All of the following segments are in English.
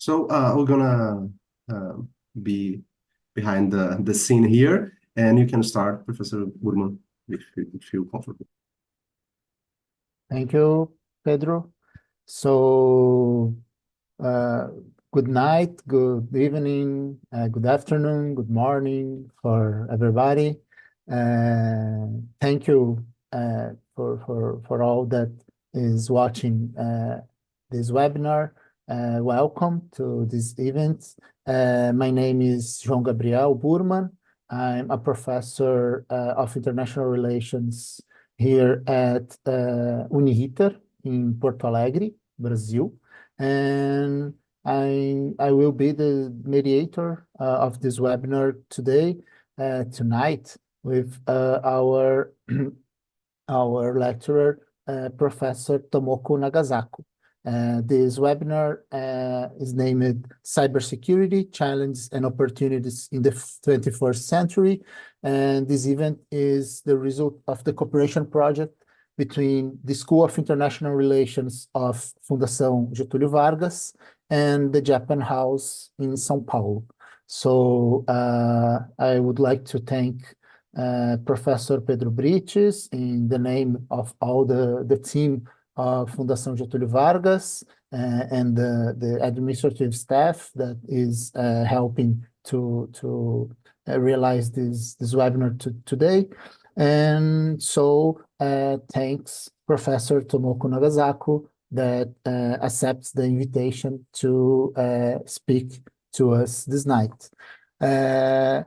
We're gonna uh, be behind the scene here, and you can start, Professor Burman, if you feel comfortable. Thank you, Pedro. So, good night, good evening, good afternoon, good morning for everybody. Thank you for all that is watching this webinar. Welcome to this event. My name is João Gabriel Burman. I'm a professor of international relations here at Uniriter in Porto Alegre, Brazil. And I will be the mediator of this webinar tonight with our our lecturer, Professor Tomoko Nagasaku. This webinar is named Cybersecurity, Challenges and Opportunities in the 21st Century. And this event is the result of the cooperation project between the School of International Relations of Fundação Getúlio Vargas and the Japan House in São Paulo. So I would like to thank Professor Pedro Brites in the name of all the team of Fundação Getúlio Vargas and the administrative staff that is helping to realize this webinar today. And so thanks Professor Tomoko Nagasaku that accepts the invitation to speak to us this night. I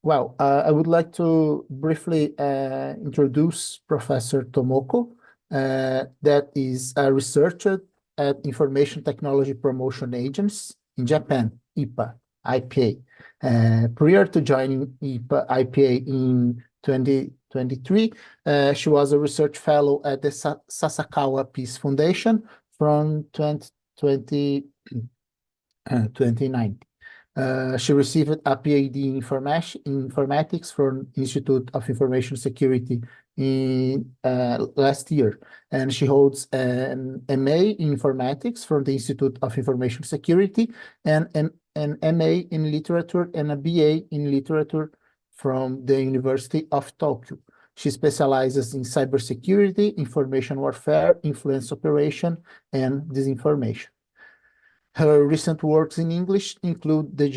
would like to briefly introduce Professor Tomoko, that is a researcher at Information Technology Promotion Agency in Japan, IPA. Prior to joining IPA in 2023, she was a research fellow at the Sasakawa Peace Foundation from 2019. She received a PhD in informatics from Institute of Information Security in last year, and she holds an MA in informatics from the Institute of Information Security and an MA in literature and a BA in literature from the University of Tokyo. She specializes in cybersecurity, information warfare, influence operation, and disinformation. Her recent works in English include the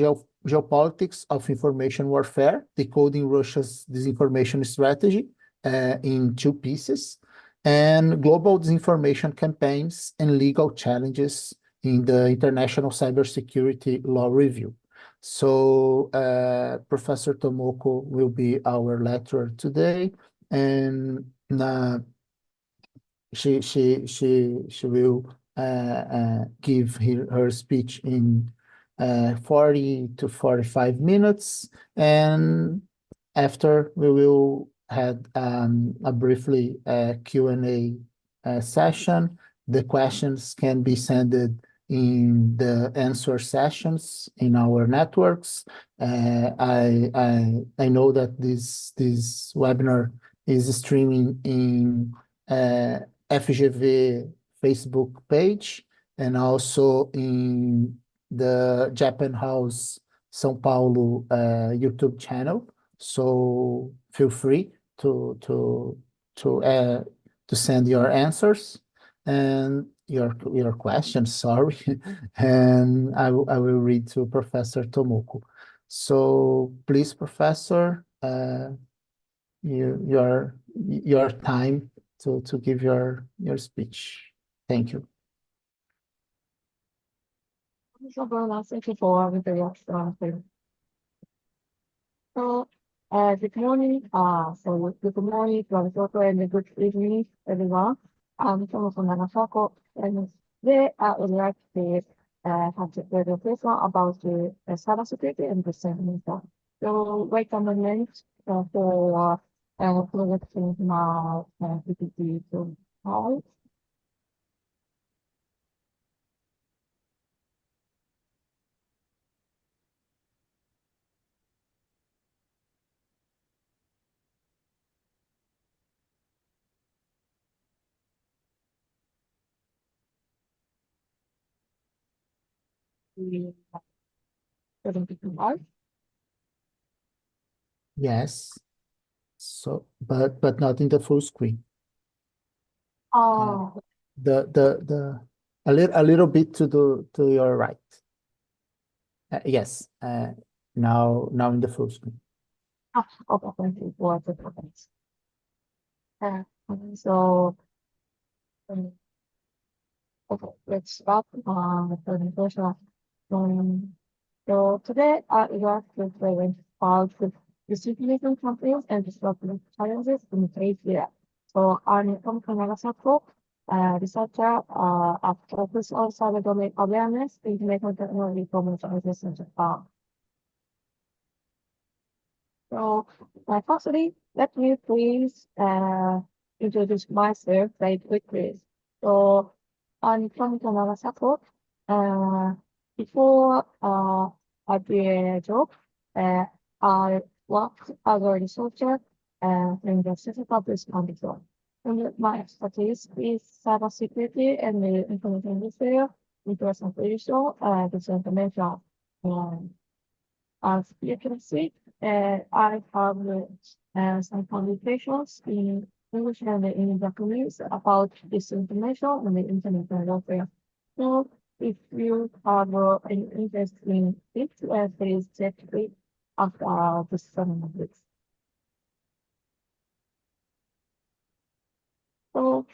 geopolitics of information warfare, decoding Russia's disinformation strategy in 2 pieces, and global disinformation campaigns and legal challenges in the International Cybersecurity Law Review. So Professor Tomoko will be our lecturer today, and she will give her speech in 40 to 45 minutes, and after we will have a briefly Q&A session. The questions can be sent in the answer sessions in our networks. I know that this webinar is streaming in FGV Facebook page and also in the Japan House São Paulo YouTube channel. So feel free to send your answers and your questions. Sorry, and I will read to Professor Tomoko. So please, Professor, your time to give your speech. Thank you. So, Bruno, thank you for the introduction. So, good morning, good morning, Professor, and good evening, everyone. I'm Tomoko Nagasako, and today I would like to have the presentation about the cybersecurity and the seminar. So, wait a moment for presenting my PPT to how. the presentation part? Yes. So, but not in the full screen. Oh, A little bit to your right. Yes. Now in the full screen. okay, thank you for the comments. So, um, okay, let's start the presentation. So today I would like to present about the distribution companies and disruptive challenges in Asia. So I'm from Nagasaki, researcher at focus on cyber domain awareness, information technology commercialization in Japan. So, firstly, let me please introduce myself very quickly. So, I'm from Nagasaki. Before I began a job, I worked as a researcher in the City Public Control. And my expertise is cybersecurity and the information industry, information digital, disinformation. As you can see, I have some publications in English and in Japanese about this information on the internet warfare. So if you have any interest in it, please check it after this seminar. So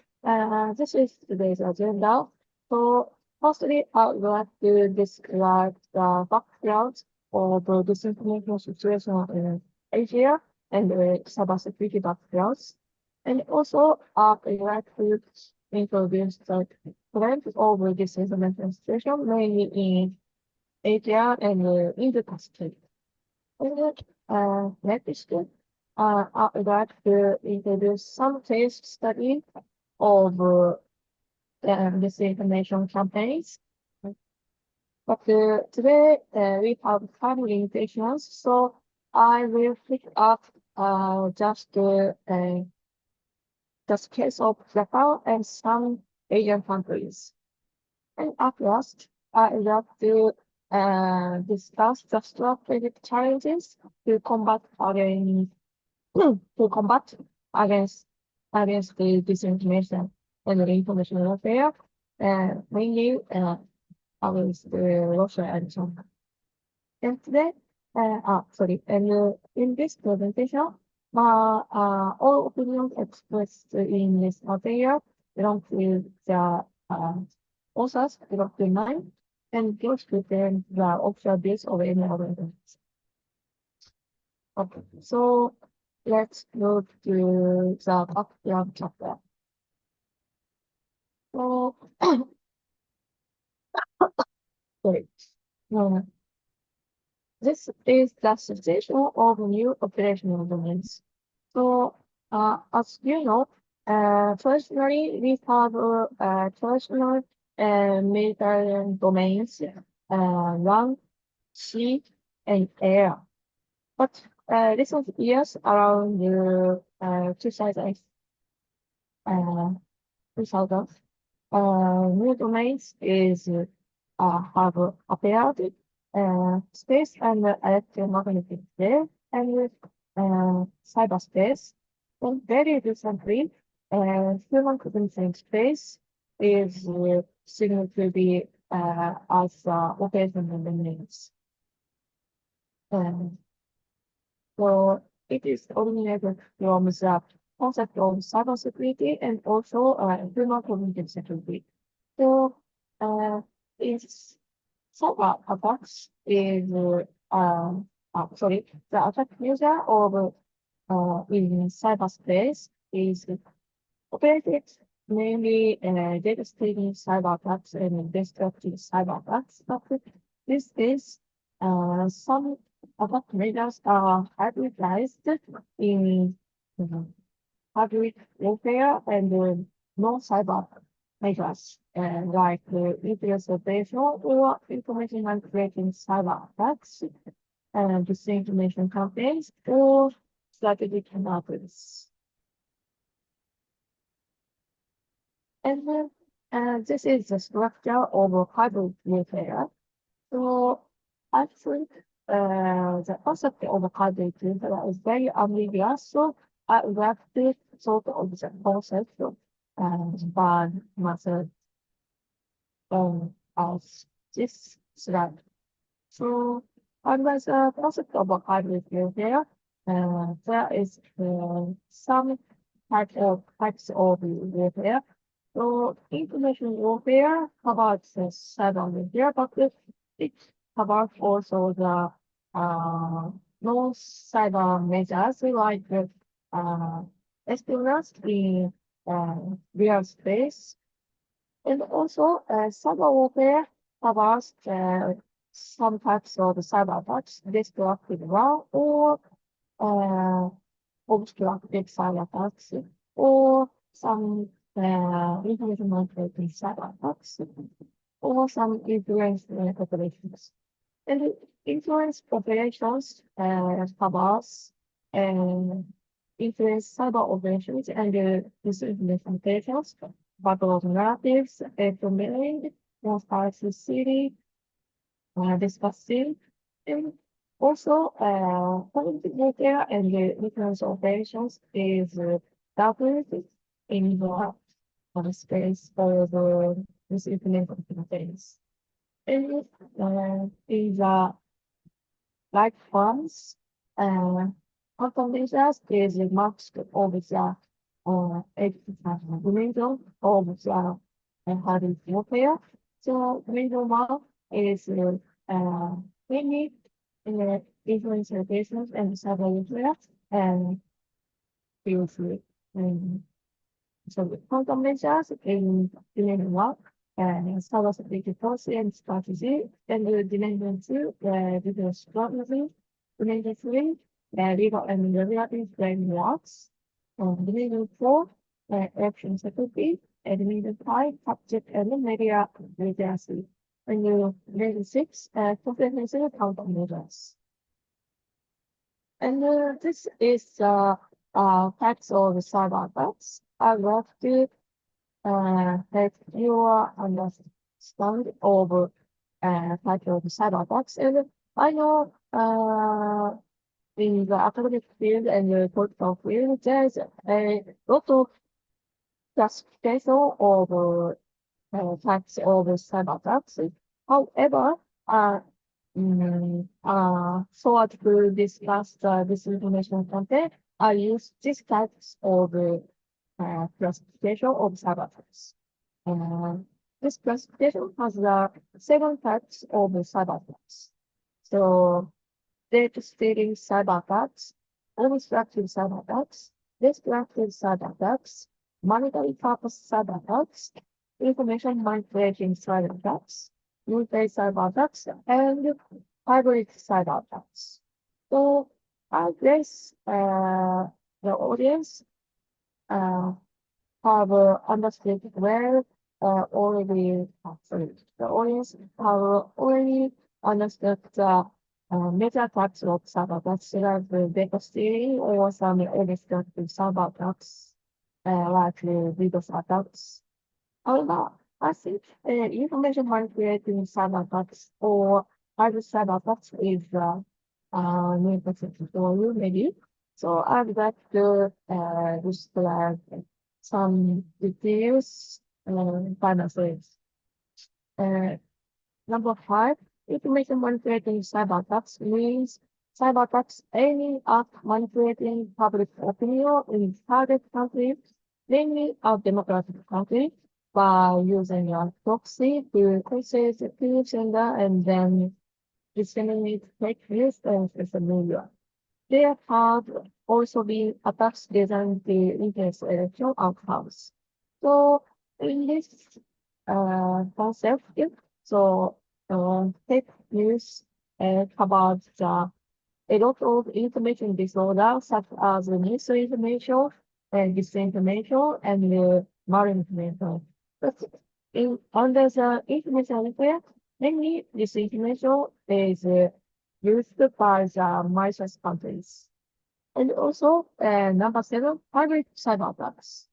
this is today's agenda. So firstly, I would like to describe the background of the disinformation situation in Asia and the cybersecurity backgrounds. And also, I would like to introduce the trend of the disinformation situation, mainly in Asia and in the Pacific. And next, I would like to introduce some case study of disinformation campaigns. But today we have time limitations, so I will pick up just case of Japan and some Asian countries. And at last, I would like to discuss the strategic challenges to combat against the disinformation and the information warfare, mainly against Russia and China. And today, in this presentation, all opinions expressed in this material belong to the authors, belong to mine, and goes to the official views of any organization. Okay, so let's move to the background chapter. So, sorry. This is the situation of new operational domains. So, as you know, traditionally we have traditional military domains, land, sea, and air. But recent years, around 2000, new domains have appeared, space and electromagnetic wave and cyberspace. And very recently, human presence in space is seen to be as operational domains. So it is originated from the concept of cybersecurity and also human cognitive security. So it's cyber attacks is the attack user of in cyberspace is operated mainly data stealing cyber attacks and destructive cyber attacks. But this is some attack measures are hybridized in hybrid warfare and non-cyber measures like interceptation or information manipulating cyber attacks and disinformation campaigns or strategic analysis. And then this is the structure of hybrid warfare. So I think the concept of hybrid is very ambiguous. So I would like to sort of the concept of bad method as this slide. So under the concept of a hybrid warfare, there is some types of warfare. So information warfare covers the cyber warfare, but it covers also the non-cyber measures like espionage in real space. And also, cyber warfare covers some types of cyber attacks, destructive one, or uh, obstructive cyber attacks, or some information manipulating cyber attacks, or some influence operations. And influence operations covers influence cyber operations and disinformation operations, battle of narratives, promoting transparency, discussing, and also political warfare and influence operations is doubled in the space for the disinformation campaigns. And in the like funds, quantum measures is marked of the dimension of the hard warfare. So dimension one is mainly influence locations and cyber warfare and previously. So the quantum measures in dimension one and cybersecurity policy and strategy, and the dimension two, business strategy, dimension three, legal and regulatory frameworks, dimension four, action security, and dimension five, subject and media literacy, and dimension six, comprehensive countermeasures. And this is facts of cyber attacks. I would like to help you understand of type of cyber attacks. And I know in the academic field and the political field, there's a lot of classification of types of cyber attacks. However, so as to discuss this information content, I use these types of classification of cyber attacks. This classification has seven types of cyber attacks. So, data stealing cyber attacks, obstructive cyber attacks, destructive cyber attacks, monetary purpose cyber attacks, information manipulating cyber attacks, military cyber attacks, and hybrid cyber attacks. So, I guess the audience have understood well already. Sorry, the audience have already understood the major types of cyber attacks like data stealing or some destructive cyber attacks like DDoS attacks. However, I think information manipulating cyber attacks or hybrid cyber attacks is new concept for you maybe. So I would like to describe some details finally. Number five, information manipulating cyber attacks means cyber attacks aiming at manipulating public opinion in target countries, mainly a democratic country, by using a proxy to access the peer sender and then disseminate fake news on social media. There have also been attacks designed to influence election outcomes. So in this concept, so fake news covers a lot of information disorder such as misinformation and disinformation and malinformation. But under the information warfare, mainly disinformation is used by the malicious countries. And also, number seven, hybrid cyber attacks.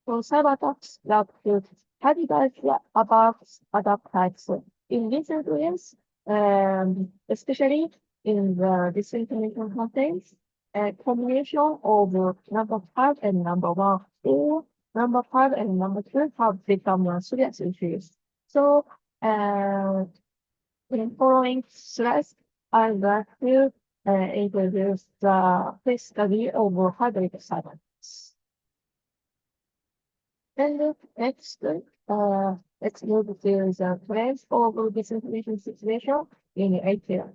So cyber attacks that could categorize about attack types. In recent years, especially in the disinformation content, a combination of number 5 and number 1, or number 5 and number 2 have become serious issues. So, in following slides, I'd like to introduce the case study of hybrid cyber. And next, let's move to the trends of disinformation situation in Asia.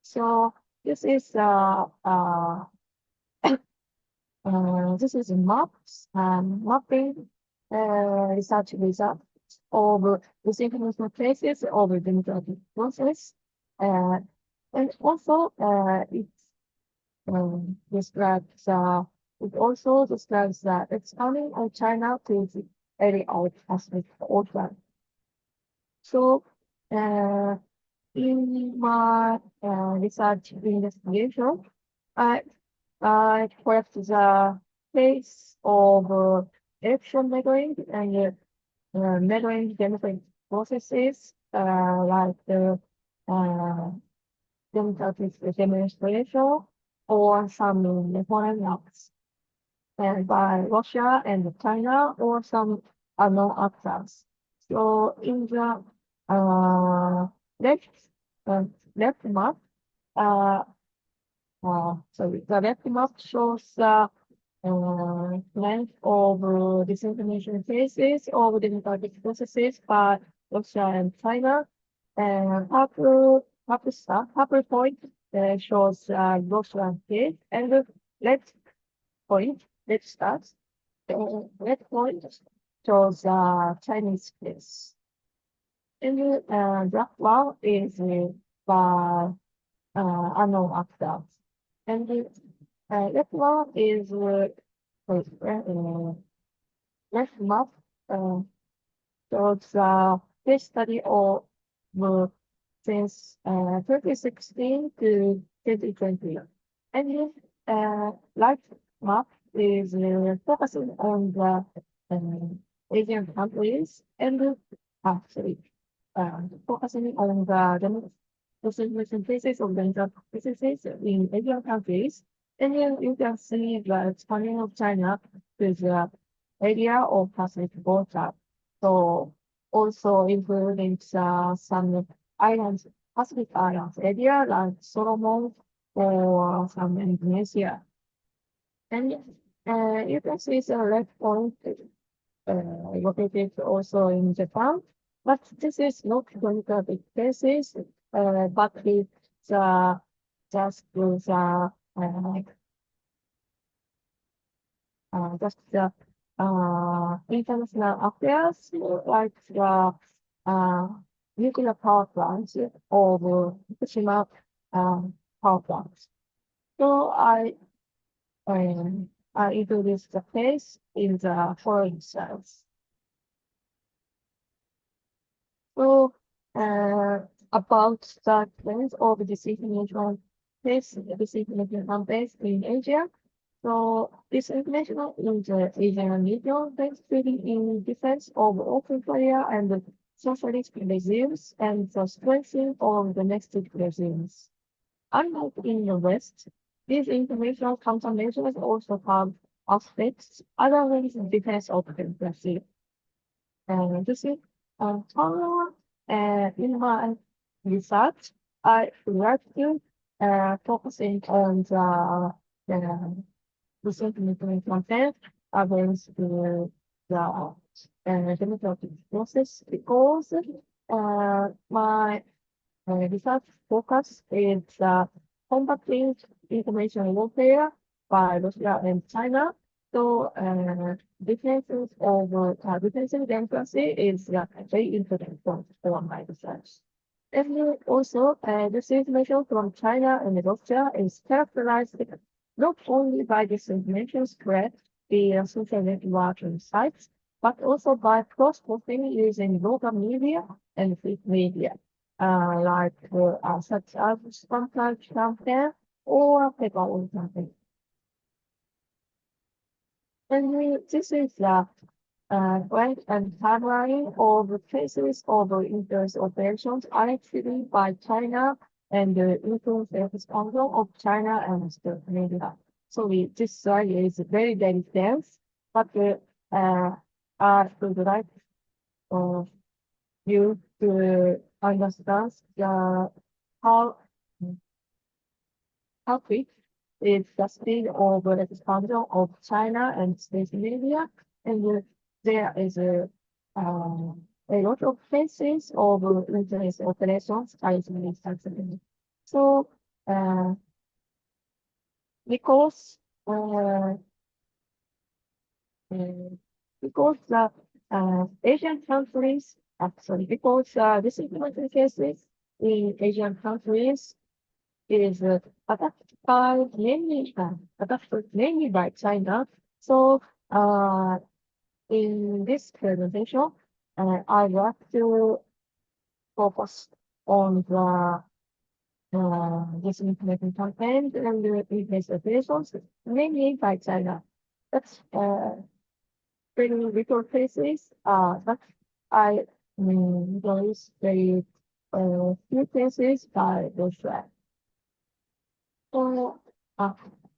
So this is this is maps mapping research results of disinformation cases of democratic process, and also it describes it also describes the expanding of China to the area of Pacific Ocean. So, in my research investigation, I collect the case of election measuring and measuring democratic processes like the democratic demonstration or some foreign acts by Russia and China or some unknown actors. So in the left map, sorry, the left map shows the length of disinformation cases of democratic processes by Russia and China, and purple point shows Russian case, and the red point, red stars, the red point shows Chinese case. And the black one is by unknown actors. And the red one is left map shows the case study of since 2016 to 2020. And right map is focusing on the Asian countries and actually focusing on the disinformation cases of the businesses in Asian countries. And then you can see the expanding of China to the area of Pacific Ocean. So also including some islands, Pacific Islands area like Solomon or some Indonesia. And you can see the red point located also in Japan, but this is not democratic cases, but it's just the just the international affairs like the nuclear power plants of Fukushima power plants. So I introduced the case in the following slides. So about the trends of disinformation campaigns in Asia. So disinformation in the Asian region tends to be in defense of authoritarian and socialist regimes and the strengthening of domestic regimes. Unlike in the West, these information countermeasures also have aspects other than defense of democracy. And this is in my research, I would like to focusing on the disinformation content against the democratic process because my research focus is combating information warfare by Russia and China. So defensive democracy is very important for my research. And also, disinformation from China and Russia is characterized not only by disinformation spread via social network and sites, but also by cross-posting using local media and fake media, such as sponsor campaign or paper campaign. And this is rank and timeline of the cases of interest operations allegedly by China and the influence and scandal of China and the media. So this slide is very, very dense, but I would like you to understand how quick is the speed of the expansion of China and space media, and there is a lot of cases of internet operations allegedly successful. So because the Asian countries, actually, because disinformation cases in Asian countries is attacked mainly by China. So in this presentation, I want to focus on the disinformation campaign and the business operations, mainly by China. That's very little cases, but I those very few cases by Russia. So,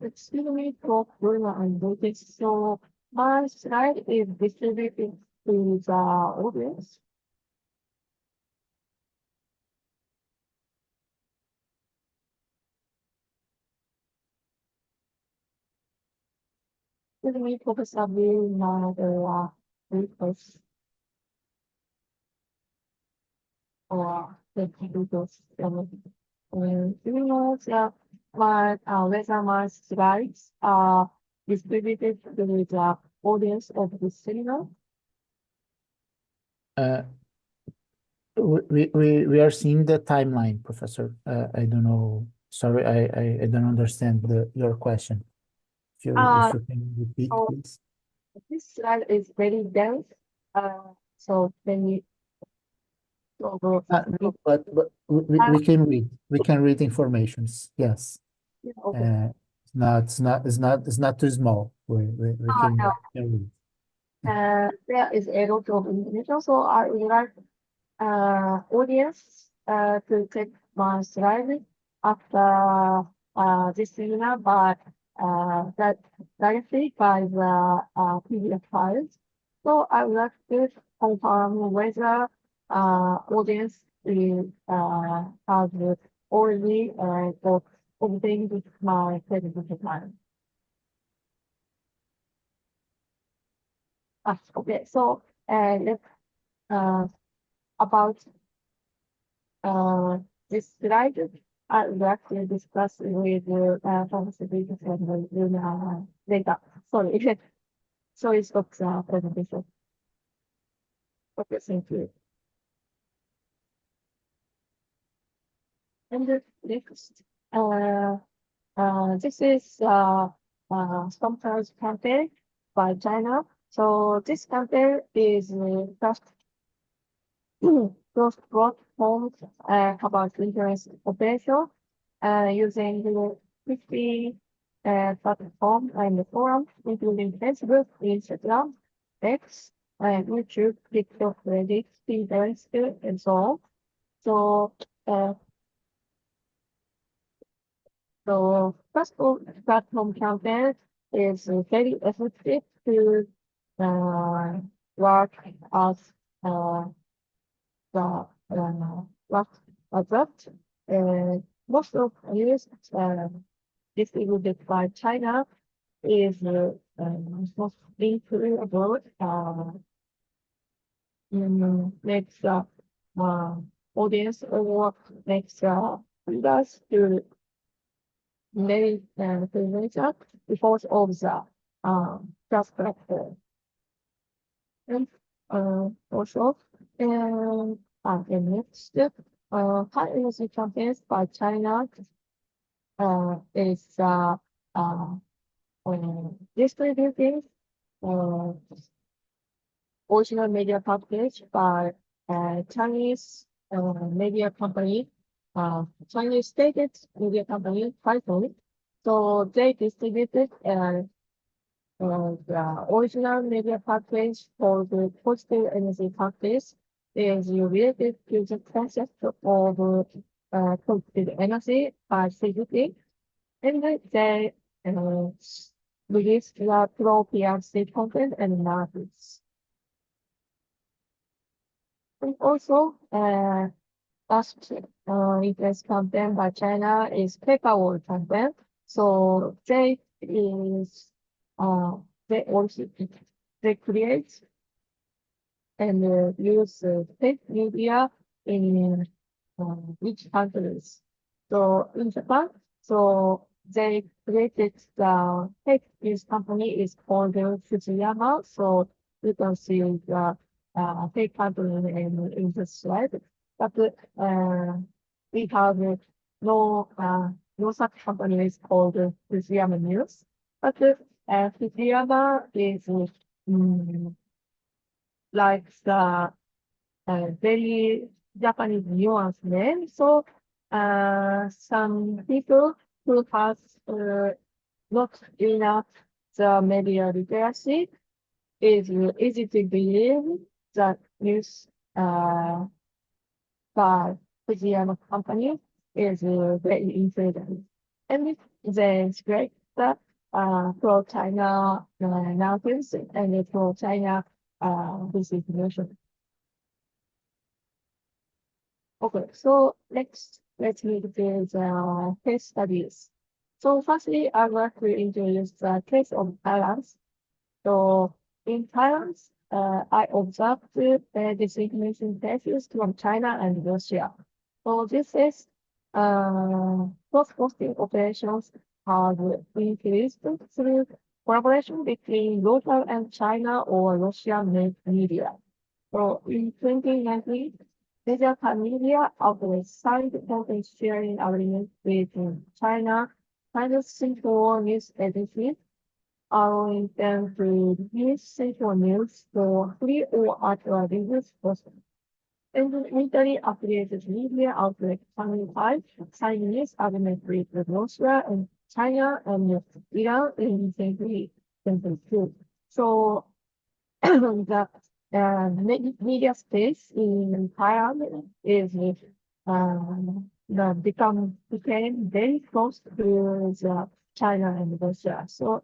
excuse me for Bruno and Lucas. So, my slide is distributed to the audience. Excuse me, Professor Bill, now request or the videos. Do you know that whether my slides are distributed to the audience of this seminar? We are seeing the timeline, Professor. I don't know. Sorry, I don't understand your question. If you can repeat, oh, please. This slide is very dense. So when you No, but we can read. We can read informations. Yes. okay. It's not too small. We can read. There is a lot of information, so I would like audience to take my slide after this seminar, but that directly by the PDF files. So I would like to confirm whether audience will have already obtained my presentation plan. Okay, so let's about this slide, I would like to discuss with pharmaceutical and data. Sorry, sorry, stop the presentation. Okay, thank you. And next, this is sponsors campaign by China. So this campaign is first brought home about interest operation using the 50 platform and the forum, including Facebook, Instagram, X, YouTube, TikTok, Reddit, Pinterest, and so on. So Facebook platform campaign is very effective to work as what most of news distributed by China is mostly through abroad makes audience or makes readers to very information because of the trust platform. And also and next high energy campaigns by China is distributing original media package by Chinese media company, Chinese state media company, Python. So they distributed the original media package for the positive energy package is related to the concept of positive energy by CGT, and they release the pro PRC content and narratives. And also, last interest content by China is paperwork content. So they also create and use paid media in each countries. So in Japan, so they created the fake news company is called Fujiyama. So you can see the fake company in the slide. But we have no such company is called Fujiyama News. But Fujiyama is like the very Japanese nuance name. So some people who has not enough the media literacy is easy to believe that news by Fujiyama company is very important. And they spread the pro-China narratives and pro-China disinformation. Okay, so next, let's move to the case studies. So firstly, I would like to introduce the case of Thailand. So in Thailand, I observed disinformation cases from China and Russia. So this is cross-posting operations have increased through collaboration between local and China or Russian media. So in 2019, major media outlets signed content sharing agreement with China's central news agencies, allowing them to use central news for free or at a reduced cost. And the military affiliated media outlet Channel 5 signed news agreement with Russia and China and Iran in 2022. So the media space in Thailand is became very close to the China and Russia. So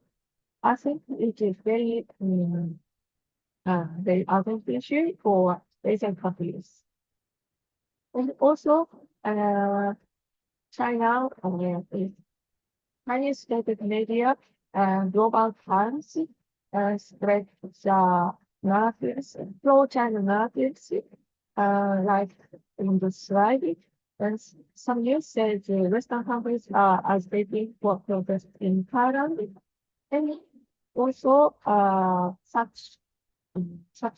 I think it is very advantageous for Asian countries. And also, China Chinese state media Global Times spread the narratives, pro-China narratives, like in the slide. And some news says Western countries are agitating for protest in Thailand. And also, such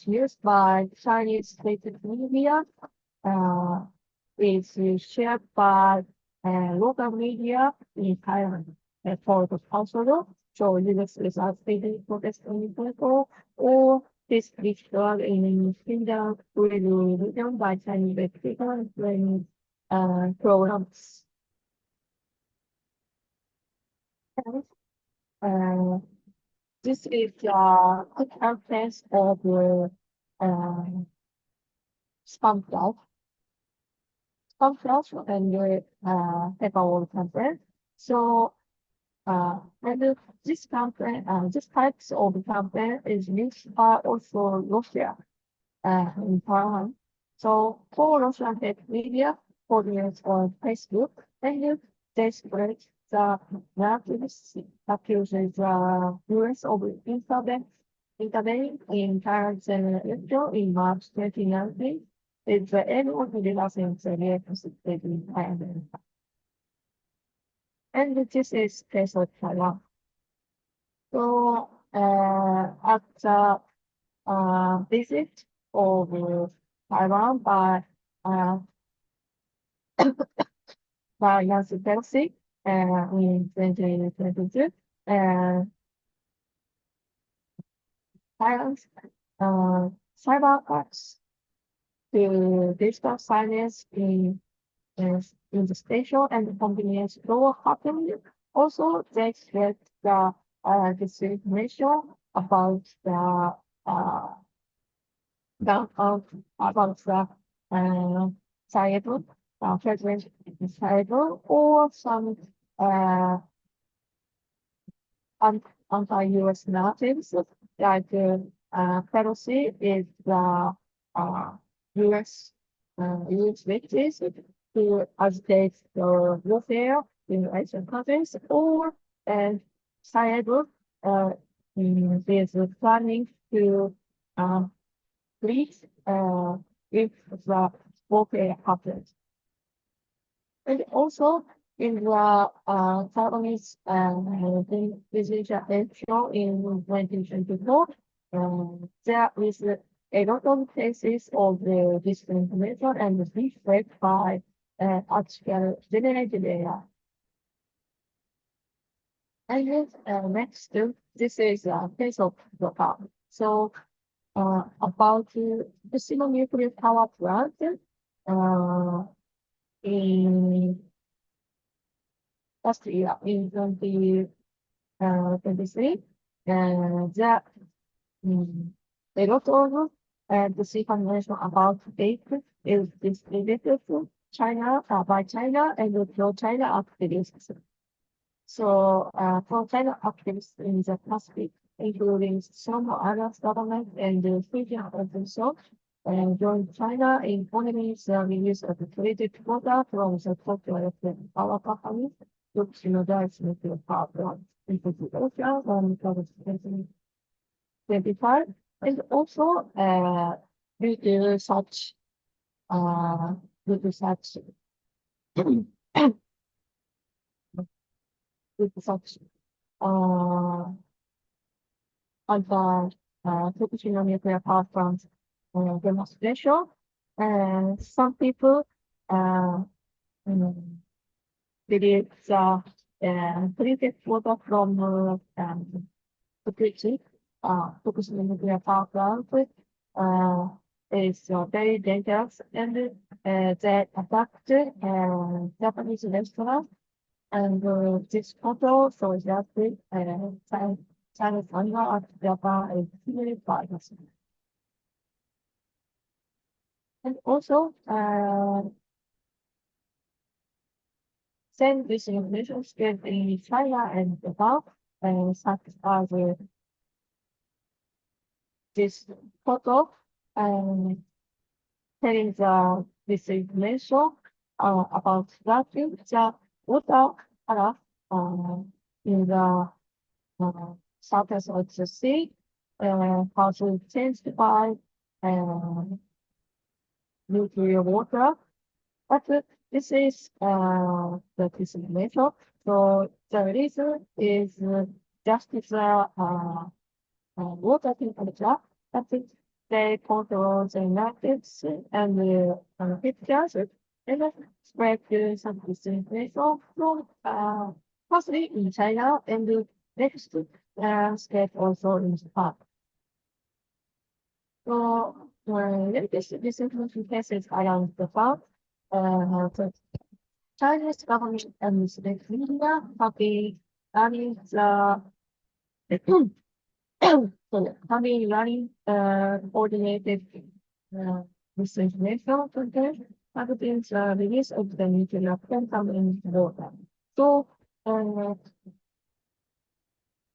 news by Chinese state media is shared by local media in Thailand for the council. So US is agitating protest in Nepal or this ritual in Finland will be written by Chinese people and programs. And, this is a quick test of the spam flash. Spam flash and the paperwork content. So and this campaign, this types of campaign is used by also Russia in Taiwan. So for Russian tech media, audience on Facebook, and they spread the narratives accuses US of intervening in Thailand's election in March 2019. It's anyone who doesn't participate in Thailand. And this is case of Taiwan. So at the visit of Taiwan by Nancy Pelosi in 2022, Thailand's cyber attacks to digital signage in the station and convenience store happened. Also, they spread the this information about the cyber, president cyber, or some anti-US narratives, like Pelosi is the US victims to agitate the warfare in Asian countries, or cyber is planning to fleet if the warfare happens. And also in the Taiwanese presidential election in 2024, there is a lot of cases of the disinformation and deepfake by artificial generated AI. And then next, this is a case of the power. So about the single nuclear power plant in last year in 2023, that a lot of the information about fake is distributed to China by China and pro-China activists. So pro-China activists in the Pacific, including some other government and the region also, and joined China in economies release of the traded quota from the top electric power companies to energize nuclear power plants into the ocean from 2025. And also due to such Fukushima nuclear power plant demonstration, and some people believe the treated water from Fukushima nuclear power plant is very dangerous, and they attacked Japanese restaurant. And this photo shows that China's anger at Japan is really biased. And also, same disinformation spread in China and Japan, such as this photo, telling the disinformation about that the water color in the surface of the sea has changed by nuclear water. But this is the disinformation. So the reason is just the water temperature, that they control the narratives and the pictures, and spread some disinformation from firstly in China and next spread also in Japan. So this disinformation cases around Japan, the Chinese government and the media have been running coordinated disinformation campaign against the release of the nuclear quantum in water. So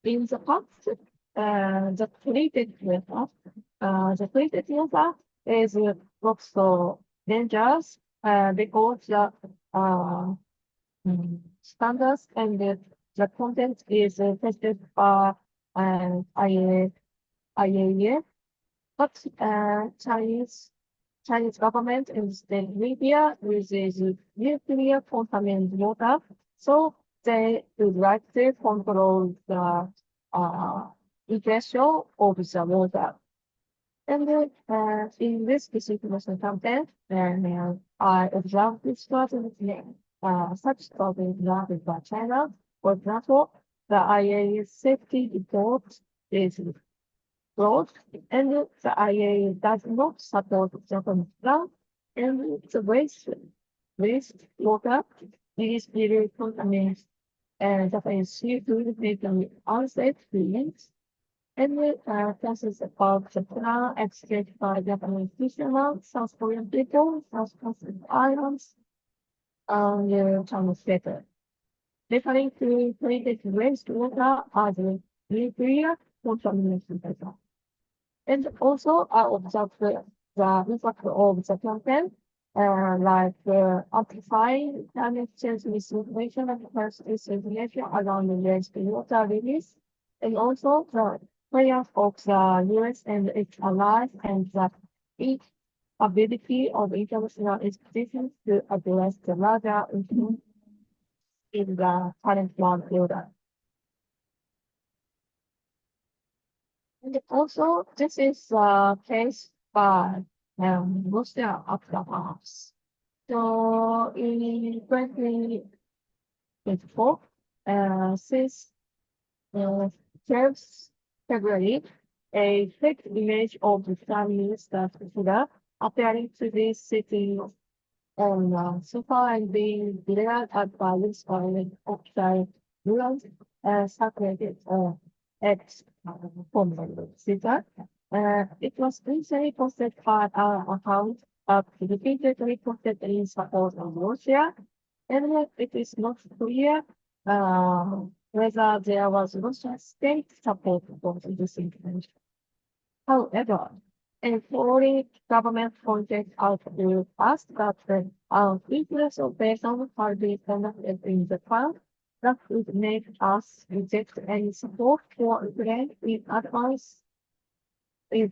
in the past, the treated water is not so dangerous because the standards and the content is tested by IAEA, but Chinese government and state media uses nuclear contaminated water, so they would like to control the impression of the water. And in this disinformation campaign, I observed this strategy, such strategy adopted by China. For example, the IAEA safety report is broad, and the IAEA does not support Japanese plan, and the waste water is very contaminated Japanese seafood made an unsafe feelings. And classes about the plan executed by Japanese fishermen, South Korean people, South Pacific Islands, and translated. Referring to treated wastewater as a nuclear contamination hazard. And also, I observed the impact of the campaign, amplifying climate change misinformation and first disinformation around the wastewater release, and also the prayer of the US and its allies and the ability of international institutions to address the larger issue in the current world order. And also, this is a case by Russia aftermath. So in 2024, since 12th February, a fake image of the Prime Minister Kishida appearing to be sitting on sofa and being glared at by this outside neurons circulated on X formerly Twitter. It was recently posted by our account but repeatedly posted in support of Russia, and it is not clear whether there was Russian state support for this information. However, a foreign government pointed out to us that the influence operation had been conducted in Japan that would make us reject any support for Ukraine in advance of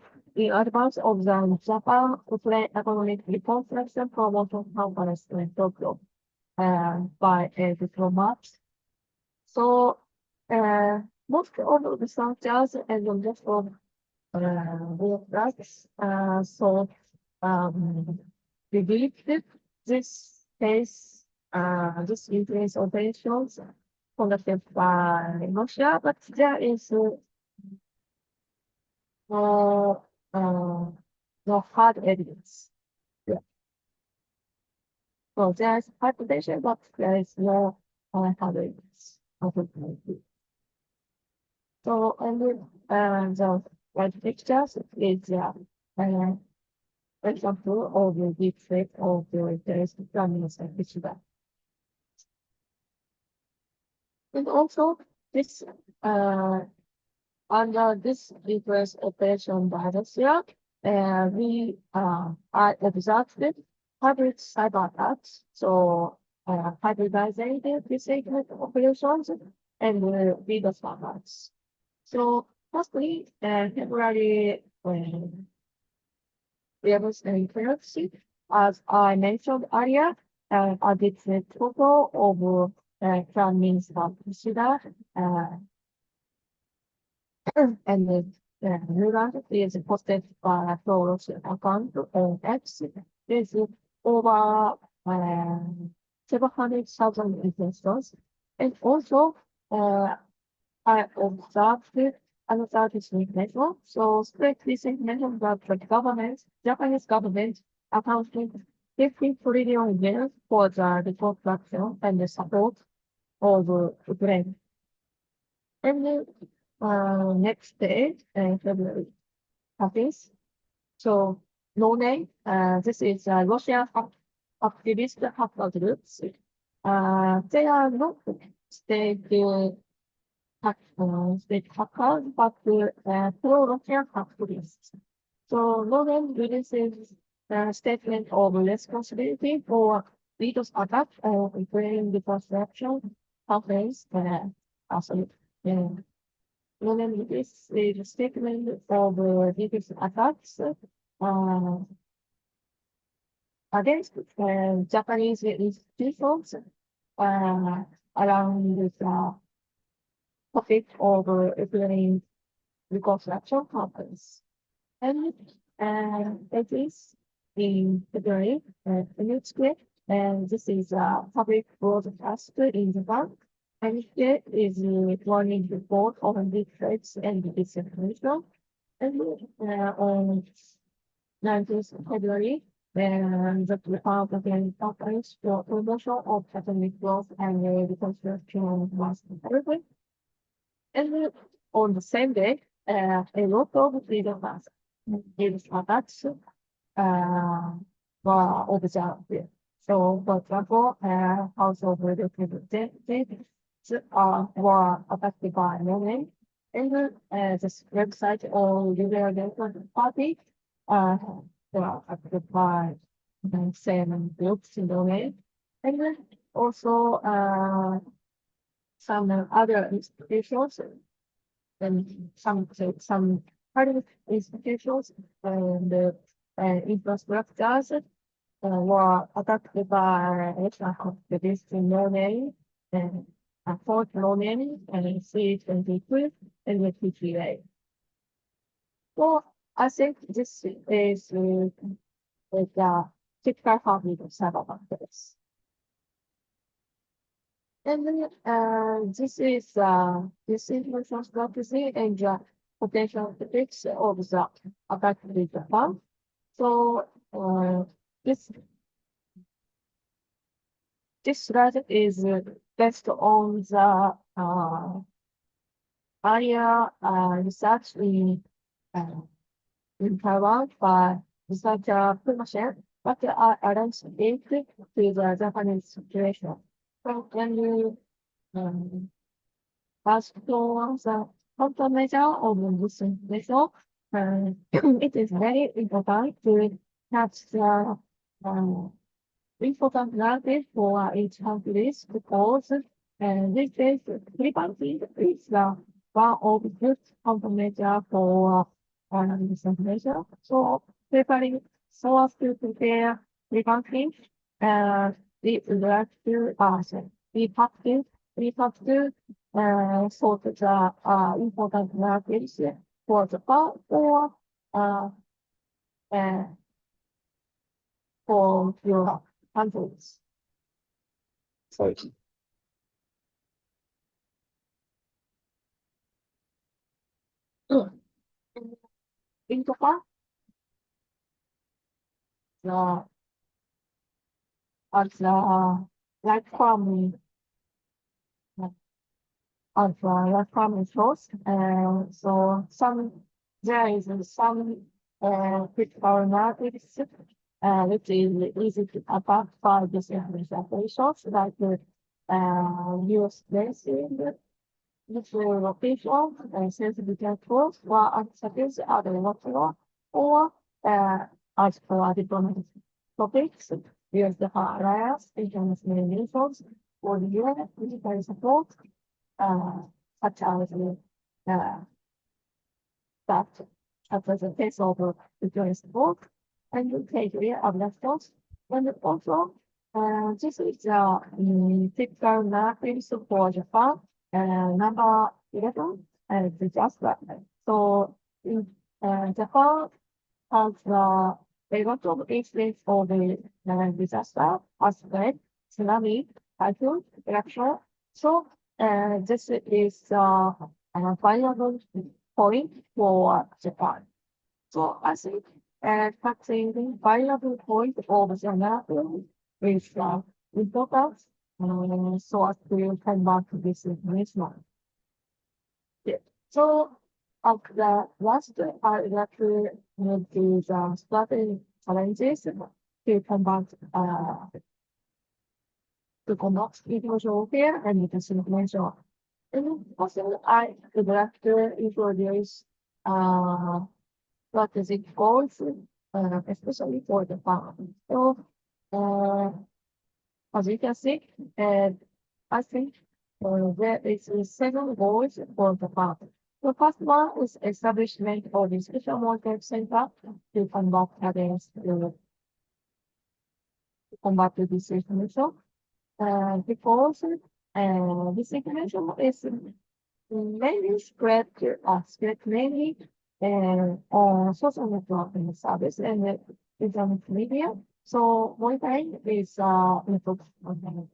the Japan-Ukraine Economic Reconstruction Promotion Conference in Tokyo by a diplomat. So most of the researchers and most of bureaucrats believed this case, this influence operations conducted by Russia, but there is no hard evidence. Yeah. So there is speculation, but there is no hard evidence. Unfortunately. So and the white pictures is for example of the deep fake of the terrorist Minister Kishida. And also this under this influence operation by Russia, we observed hybrid cyber attacks, so hybridized disagreement operations and DDoS attacks. So firstly, February there was an currency, as I mentioned earlier, added the total of Prime Minister Kishida and the neural is posted by a Russian account on X. There's over 700,000 investors. And also, I observed another disinformation. So, spread disinformation that the government, Japanese government, accounted 50 trillion yen for the reconstruction and the support of Ukraine. And next day, February happens. So, no name. This is Russian activist hacker groups. They are not state hackers, but pro-Russian activists. So, no name releases a statement of responsibility for DDoS attack on Ukraine reconstruction conference. When this is a statement of DDoS attacks against Japanese institutions around the topic of Ukraine reconstruction conference. And it is in February, Inscreva-se, and this is a public broadcast in Japan. And here is a warning report on the threats and disinformation. And on 19th February, and the department and companies for promotion of academic growth and reconstruction was everything. And on the same day, a lot of freedoms is attached were observed. So, for example, House of Representatives were affected by movement, and this website of Liberal Democratic Party they are affected by the same groups in the way, and then also some other institutions and some private institutions and infrastructures were attacked by activists in Norway and Fort Norway and C-22 and the PTA. So I think this is the typical habit of cybercriminals. And then this is disinformation strategy and the potential effects of the attack with Japan. So this strategy is based on the earlier research in Taiwan by researcher Pumashen, but I arranged it to the Japanese situation. So when you ask for the countermeasure of this information, it is very important to have the important narrative for each country because this is preventing is one of the good countermeasure for this information. So preparing so as to prepare preventing we would like to we have to sort the important narratives for Japan or for your countries. So in Japan, as like farming source, so there is some critical narratives which is easy to attack by disinformation operations like US basing, nuclear location, sensitive networks, or access other material, or as for diplomatic topics, use the alliance, international relations, or the UN military support, such as that as a case of the joint support, and the category of response. And also, this is typical narrative for Japan, number 11, and disaster. So in Japan has a lot of incidents of the disaster, earthquake, tsunami, typhoon, eruption. So this is a valuable point for Japan. So I think taxing the valuable point of the narrative is important so as to combat this information. Yeah. So of the last, I would like to move to the strategy challenges to combat information warfare and disinformation. And also, I would like to introduce strategic goals, especially for the farm. So, as you can see, I think there is 7 goals for the farm. The first one is establishment of the special market center to combat against combat the disinformation. Because disinformation is mainly spread mainly on social networking service and internet media. So monitoring is important.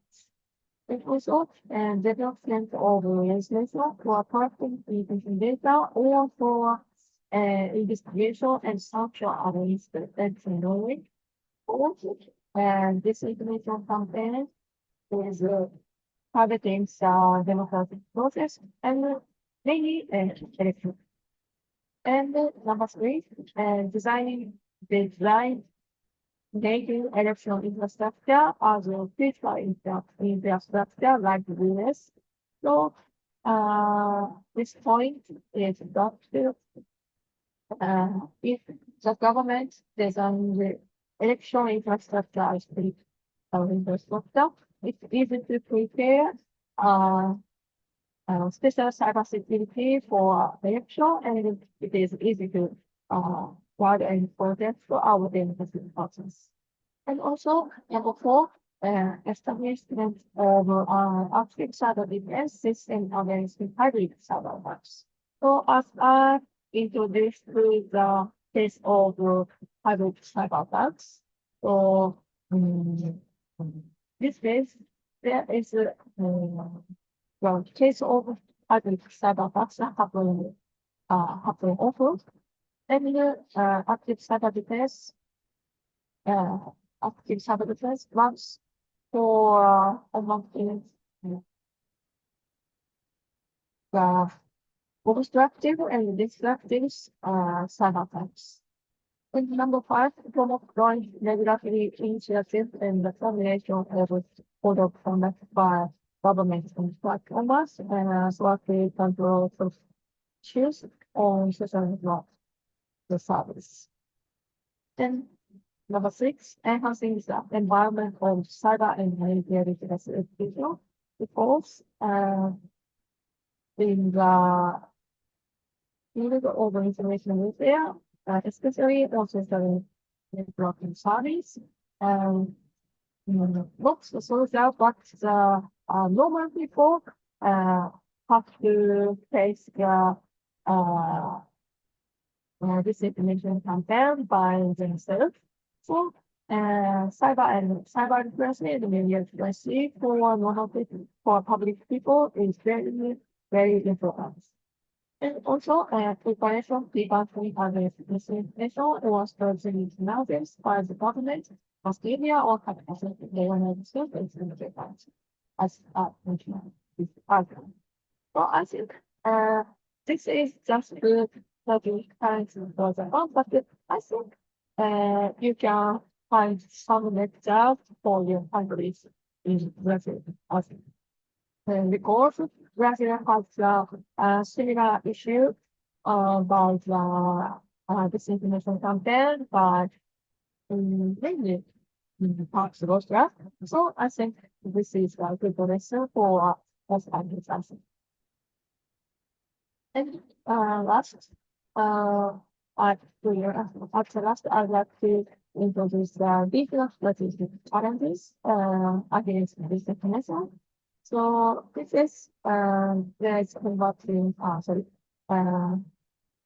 And also development of legislation for collecting information data or for investigation and sanction against the knowledge. And this information campaign is targeting democratic process and mainly election. And number three, designing making election infrastructure as a critical infrastructure like the US. So this point is that if the government design the election infrastructure as critical infrastructure, it's easy to prepare special cybersecurity for election, and it is easy to write and project for our democracy process. And also, number four, establishment of active cyber defense system against hybrid cyber attacks. So as I introduced to the case of hybrid cyber attacks, so this case, there is well, case of hybrid cyber attacks happen often, and active cyber defense runs for among the obstructive and destructive cyber attacks. And number five, promote joint regulatory initiative and the formulation of code of conduct by government and platforms and slightly control of issues on social network the service. Then number six, enhancing the environment of cyber and military education because in the field of information warfare, especially also the networking service, not the social, but the normal people have to face the disinformation campaign by themselves. So, cyber literacy and media literacy for normal people, for public people is very, very important. And also, preparation, preventing against misinformation or strategic analysis by the government, mass media, or capacity government services in the defense, as mentioned this argument. So I think this is just good that you can for the fun, but I think you can find some lectures for your countries in Brazil. Because Brazil has a similar issue about disinformation campaign, but mainly parts of Austria. So I think this is a good lesson for us countries. And last, after last, I'd like to introduce the business strategic challenges against disinformation. So this is there's combating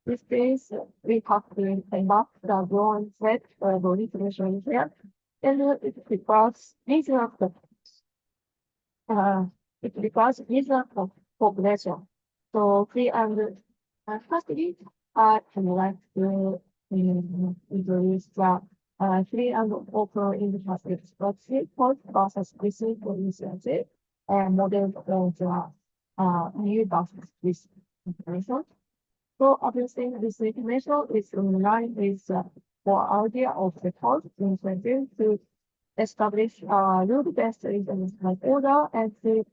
this case we have to combat the growing threat of information threat, and it requires reasonable population. So free and firstly, I would like to introduce the free and open independent strategy process research initiative and model of the new process with information. So obviously this information is in line with the idea of the court incentive to establish rule-based international order and to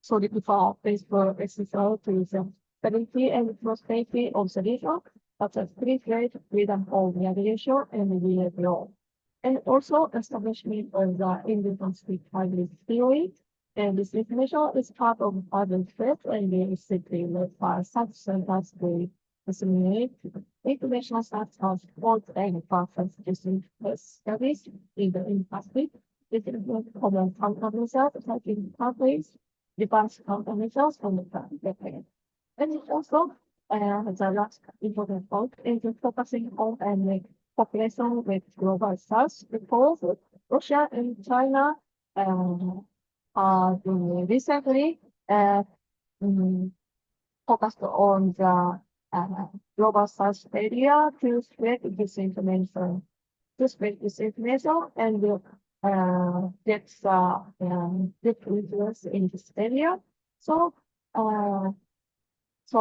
solidify principle essential to the stability and prosperity of the region, such as free trade, freedom of navigation, and rule of law. And also establishment of the independent hybrid theory. And this information is part of hybrid threat and is simply led by such centers to disseminate information such as what and process studies in the industry. This includes common countermeasures like in countries, device countermeasures from the campaign. And also, the last important point is focusing on and population with global south because Russia and China recently focused on the global south area to spread disinformation to spread this information and get get influence in this area. So so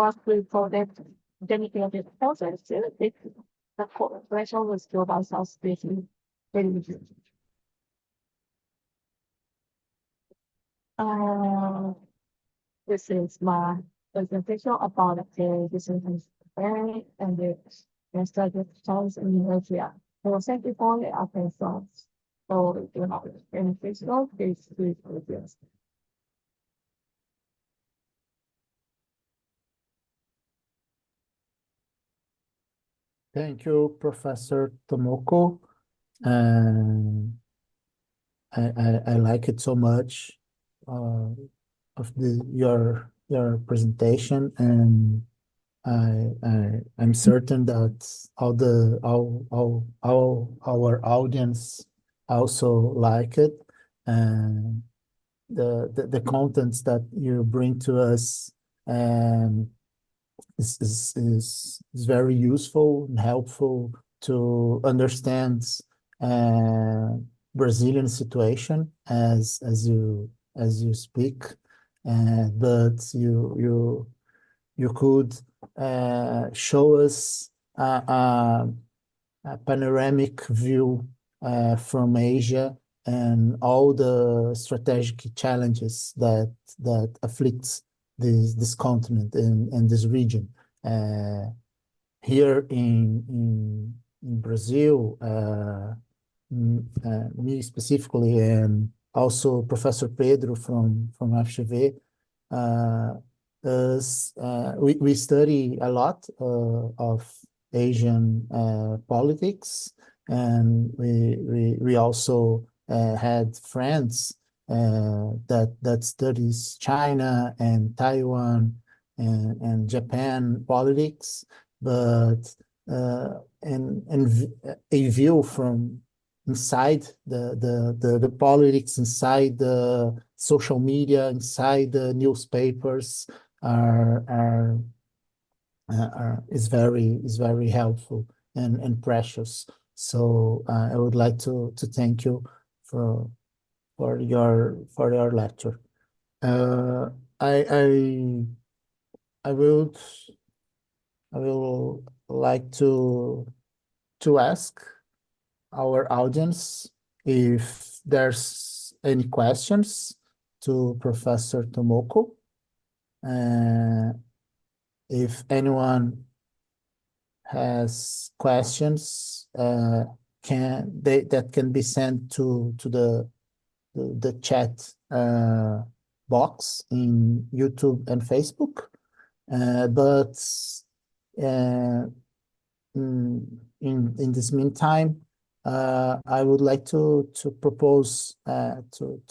as to protect dedicated process, the cooperation with global south is very important. This is my presentation about the business and the study tools in Nigeria. So thank you for the attention. So if you have any questions, please please. Thank you, Professor Tomoko. And I like it so much of your presentation, and I'm certain that all our audience also like it, and the contents that you bring to us is very useful and helpful to understand Brazilian situation as you speak, but you could show us a panoramic view from Asia and all the strategic challenges that afflict this continent and this region. Here in Brazil, me specifically, and also Professor Pedro from FGV, we study a lot of Asian politics, and we also had friends that studies China and Taiwan and Japan politics, but and a view from inside the politics, inside the social media, inside the newspapers is very helpful and precious. So I would like to thank you for your lecture. I will like to ask our audience if there's any questions to Professor Tomoko. If anyone has questions, that can be sent to the chat box in YouTube and Facebook. But in this meantime, I would like to propose to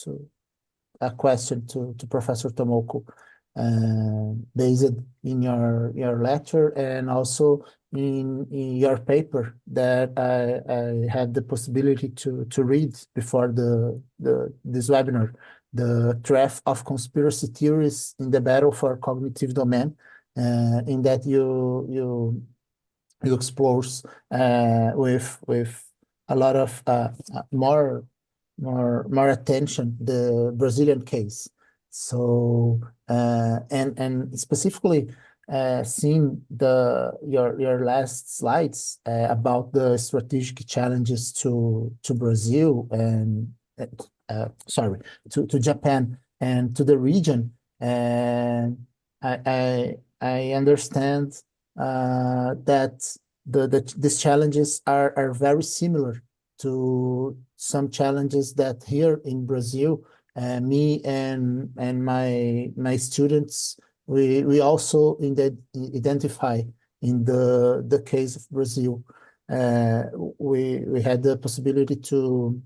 a question to Professor Tomoko, based in your lecture and also in your paper that I had the possibility to read before this webinar, the Threat of Conspiracy Theories in the Battle for Cognitive Domain, in that you explores with a lot of more attention the Brazilian case. So and specifically seeing your last slides about the strategic challenges to Brazil and sorry, to Japan and to the region, and I understand that these challenges are very similar to some challenges that here in Brazil, me and my students, we also identify in the case of Brazil. We had the possibility to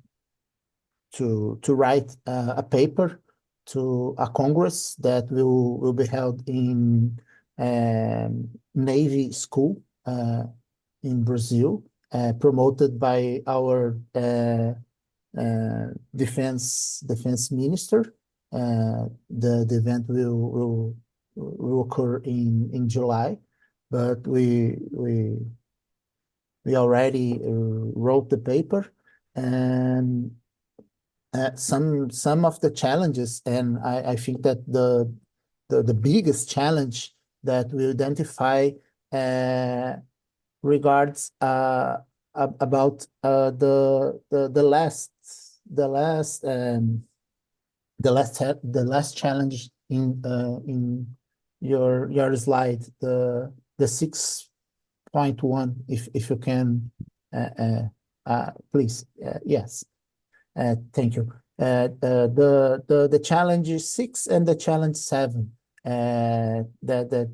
write a paper to a congress that will be held in Navy School in Brazil, promoted by our defense minister. The event will occur in July, but we we already wrote the paper, and some of the challenges, and I think that the biggest challenge that we identify regards about the last challenge in your slide, the 6.1, if you can please. Yes. Thank you. The challenge 6 and the challenge 7 that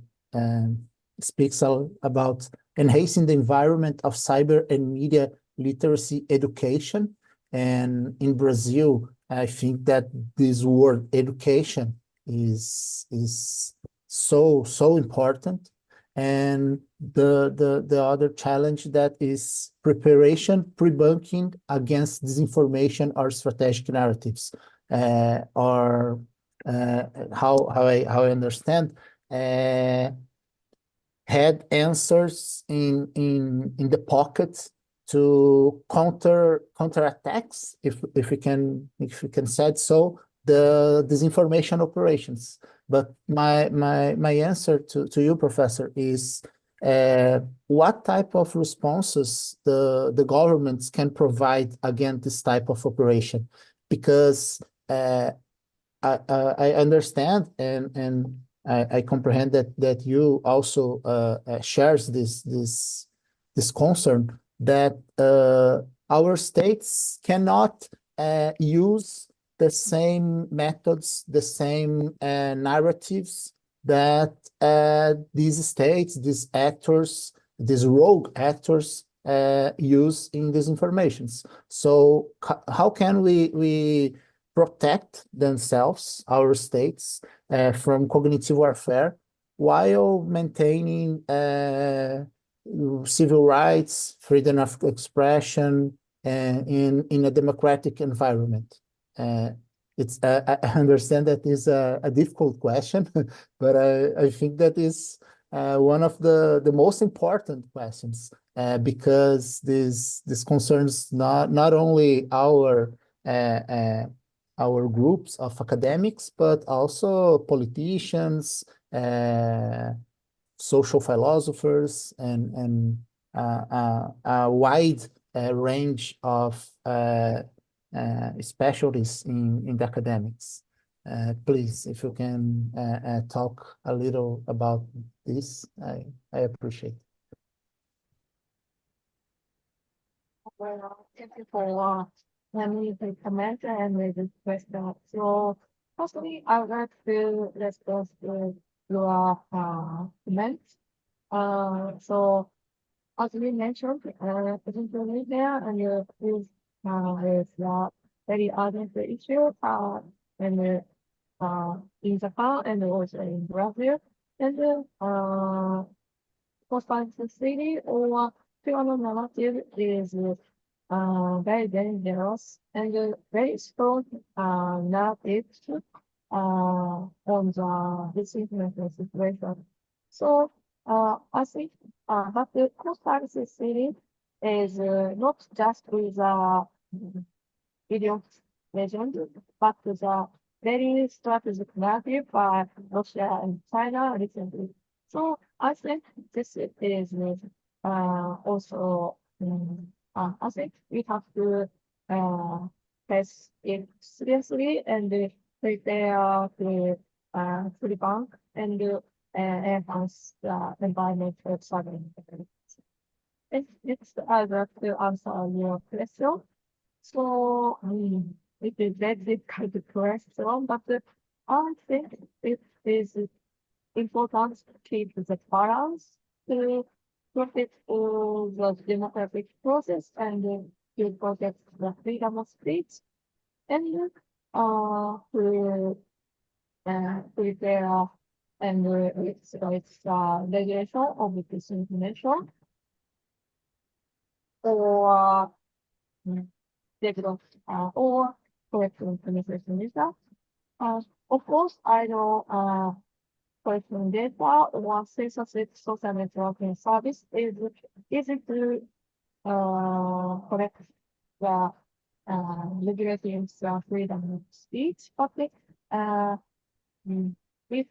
speaks about enhancing the environment of cyber and media literacy education. And in Brazil, I think that this word education is so important. And the other challenge that is preparation, pre-bunking against disinformation or strategic narratives, or how I understand, had answers in the pocket to counter attacks, if we can say so, the disinformation operations. But my answer to you, Professor, is what type of responses the governments can provide against this type of operation? Because I understand and I comprehend that you also shares this concern that our states cannot use the same methods, the same narratives that these states, these actors, these rogue actors use in these informations. So how can we protect themselves, our states, from cognitive warfare while maintaining civil rights, freedom of expression, in a democratic environment? I understand that is a difficult question, but I think that is one of the most important questions, because this concerns not only our groups of academics, but also politicians, social philosophers, and a wide range of specialties in the academics. Please, if you can talk a little about this, I appreciate it. Well, thank you for letting me comment and this question. So, firstly, I would like to respond to your comment. So, as we mentioned, digital media and is a very urgent issue and in Japan and also in Brazil. And for city or pure narrative is very dangerous and very strong narratives on the disinformation situation. So I think but the city is not just with video legend, but the very strategic narrative by Russia and China recently. So I think this is also I think we have to test it seriously and prepare to pre-bank and enhance the environment for cyber. Next, I'd like to answer your question. So, it is very difficult question, but I think it is important to keep the balance to protect the democratic process and to protect the freedom of speech and to prepare and its regulation of disinformation or develop or correct information data. Of course, I know collecting data or censorship social networking service is easy to correct the regulations freedom of speech, but we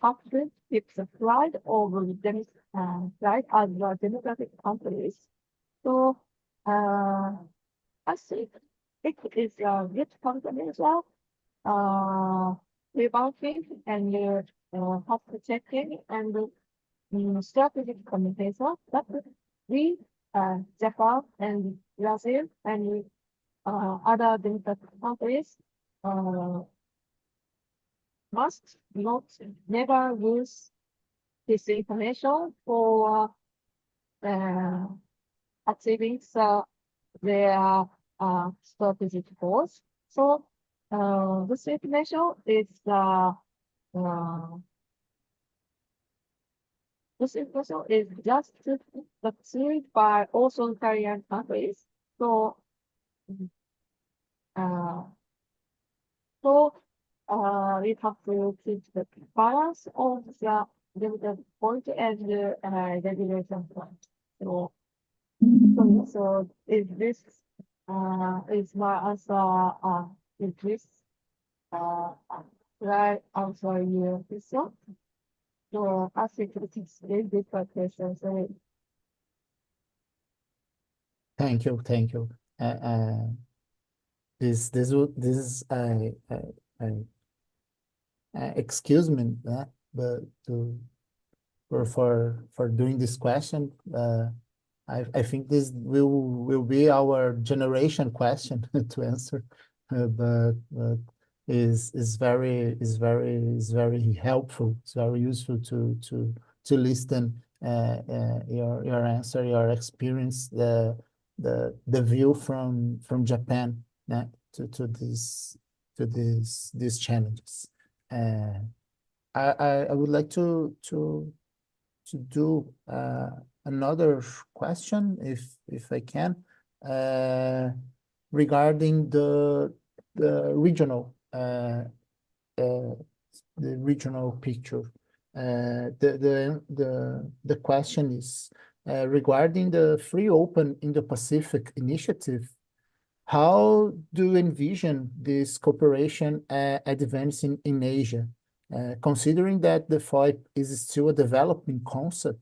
have to keep the pride of them, pride as the democratic countries. So I think it is a good company as well. Revamping and fact checking and strategic communication. But we, Japan and Brazil and other democratic countries must not never use this information for achieving their strategic goals. So this information is just achieved by authoritarian countries. So we have to keep the balance of the point and the regulation point. So if this is my answer, if this right answer your question. So I think it is a very good question. So Thank you, thank you. This excuse me, but for doing this question, I think this will be our generation question to answer, but is very helpful. It's very useful to listen your answer, your experience, the view from Japan to these challenges. I would like to do another question if I can, regarding the regional picture. The question is regarding the Free Open Indo-Pacific initiative. How do you envision this cooperation advancing in Asia? Considering that the FOIP is still a developing concept,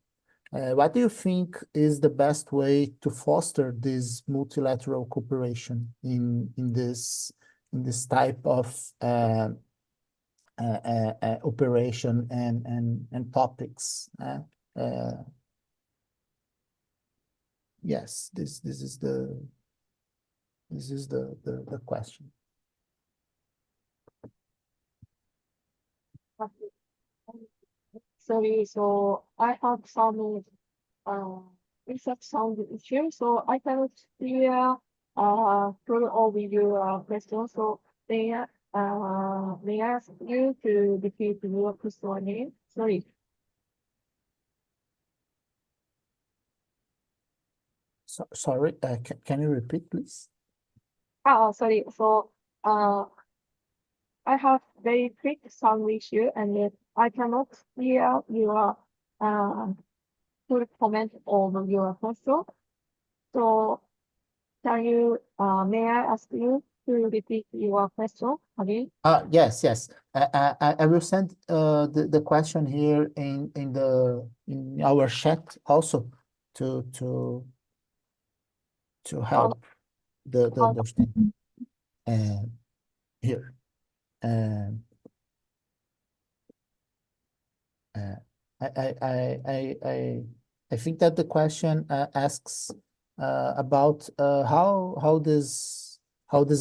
what do you think is the best way to foster this multilateral cooperation in this type of operation and topics? Yes, this is the question. sorry, so I have some research sound issue, so I cannot hear through all your questions. So may I ask you to repeat your question again? Sorry. Sorry, can you repeat, please? Sorry. So I have very quick sound issue, and I cannot hear your full comment on your question. So can you may I ask you to repeat your question again? Yes. I will send the question here in our chat also to help the understanding here. I think that the question asks about how this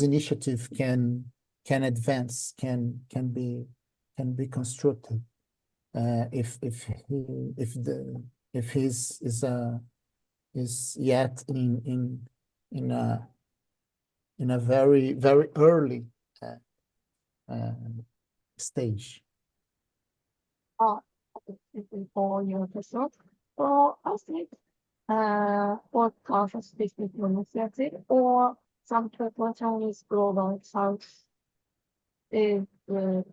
initiative can advance, can be constructed, if his is yet in a very early stage. Thank you for your question. So I think for conscious business initiative or some Chinese global south is work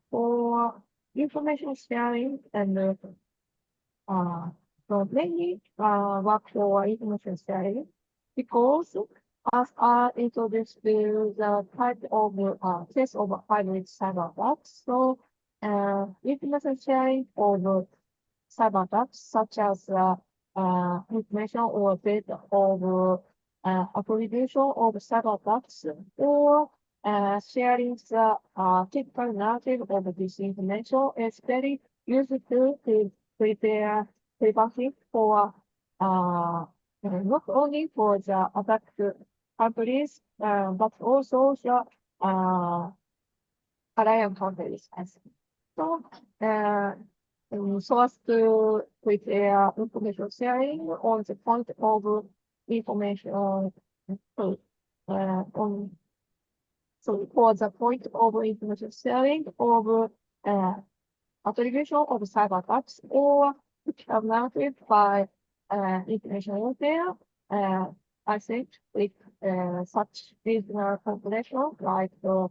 for information sharing and So mainly work for information sharing because as I introduced to the type of case of hybrid cyber attacks, so information sharing of cyber attacks such as information or data of attribution of cyber attacks or sharing the typical narrative of this information is very useful to prepare privacy for not only for the attacked countries but also the allied countries. So, so as to prepare information sharing on the point of information on so for the point of information sharing of attribution of cyber attacks or narrative by information warfare, I think with such regional calculation like the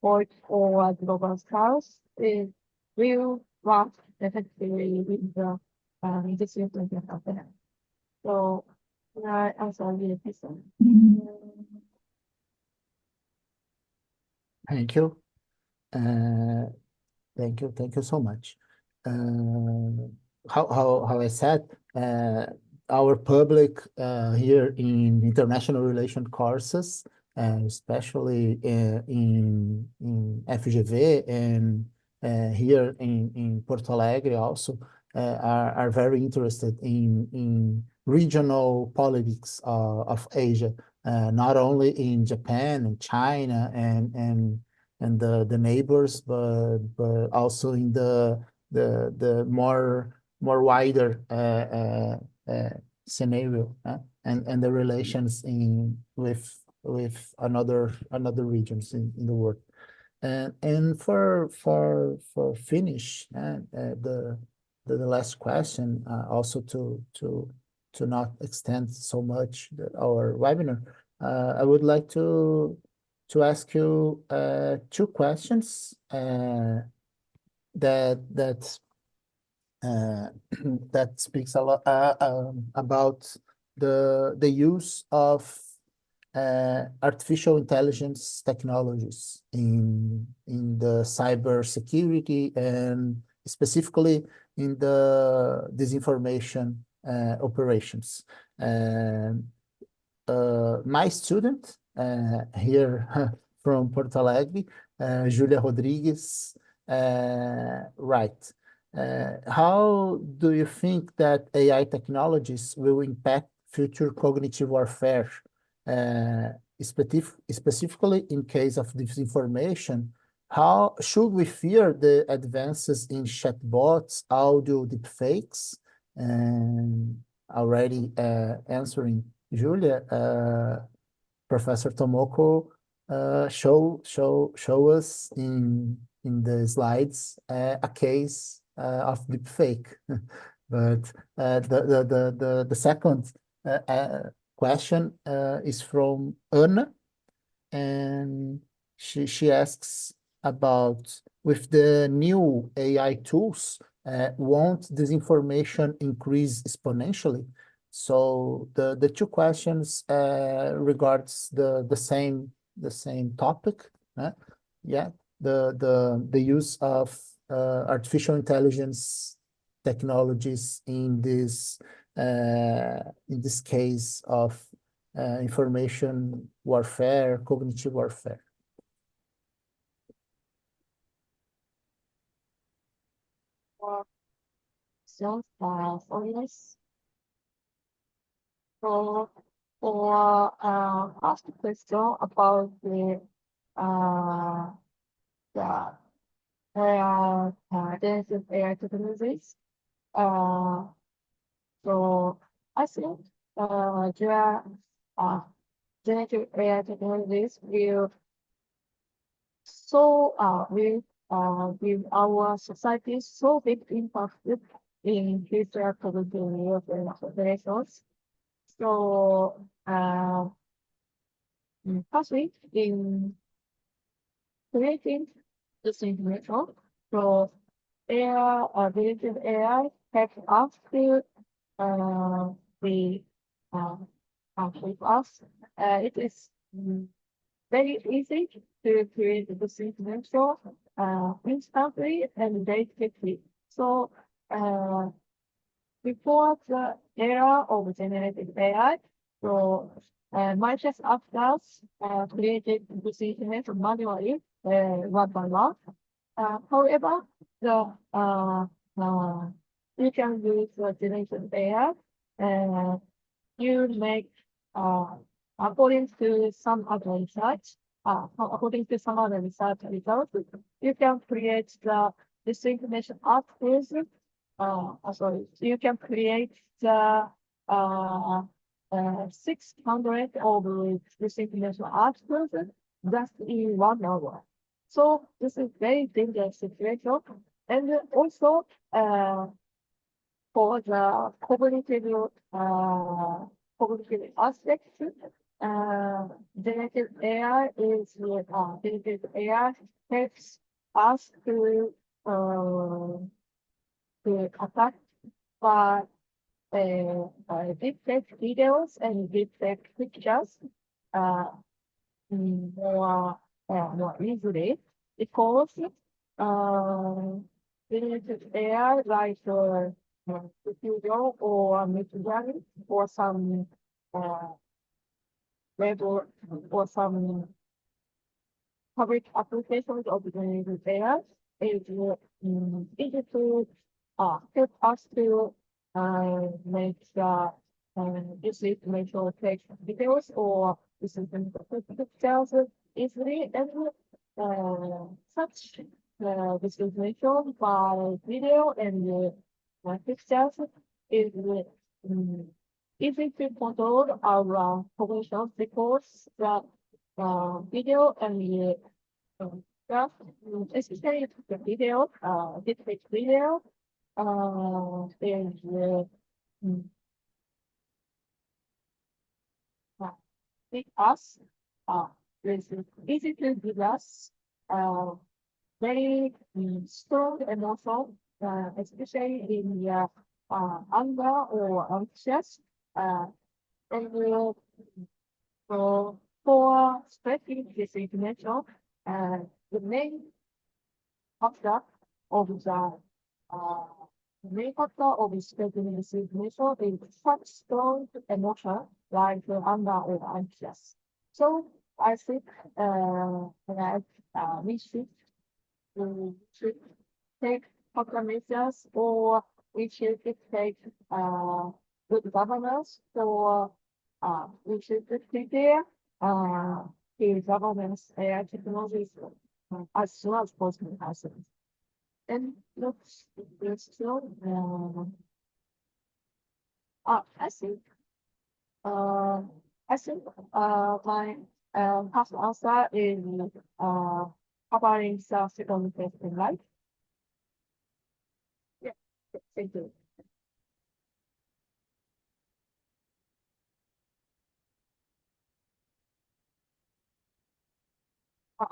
Point or global scales is will work effectively with the this implementation of them. So I answer your question. Thank you. Thank you so much. How I said, our public here in international relation courses, especially in FGV and here in Porto Alegre also are very interested in regional politics of Asia, not only in Japan and China and the neighbors, but also in the more wider scenario and the relations with another regions in the world. And for finish the last question, also to not extend so much our webinar, I would like to ask you two questions that that speaks a lot about the use of artificial intelligence technologies in the cybersecurity and specifically in the disinformation operations. My student here from Porto Alegre, Julia Rodrigues, right. How do you think that AI technologies will impact future cognitive warfare, specifically in case of disinformation? How should we fear the advances in chatbots, audio deepfakes? And already answering Julia, Professor Tomoko show us in the slides a case of deepfake. But the second question is from Anna, and she asks about, with the new AI tools, won't disinformation increase exponentially? So the two questions regards the same topic. Yeah, the use of artificial intelligence technologies in this case of information warfare, cognitive warfare. So for this, for first question about the generative AI technologies. So I think generative AI technologies will give our society so big impact in future cognitive operations. So firstly, in creating this information, so generative AI helps us to be with us. It is very easy to create the sequential instantly and very quickly. So before the era of generative AI, so Microsoft actors created the sequence manually one by one. However, the you can use the generative AI. You make according to some other research, results, you can create this information articles. Sorry, you can create the 600 of this information articles just in 1 hour. So this is very dangerous situation, and also for the cognitive aspects, generative AI helps us to attack by deepfake videos and deepfake pictures more easily, because generative AI like video or Midjourney or some web or some public applications of generative AI is easy to help us to make this information take videos or this information pictures easily, and such this information by video and pictures is easy to control our cognition, because the video and the graph, especially the video, deepfake video, is with us, is easy to give us very strong emotion, especially in the anger or anxious, and for spreading this information, the main factor of spreading this information is such strong emotion like anger or anxious. So I think that we should take proclamations, or we should take good governance, or we should prepare the governance AI technologies as soon as possible. And let's still I think my past answer is covering the second question, right? Yeah, thank you.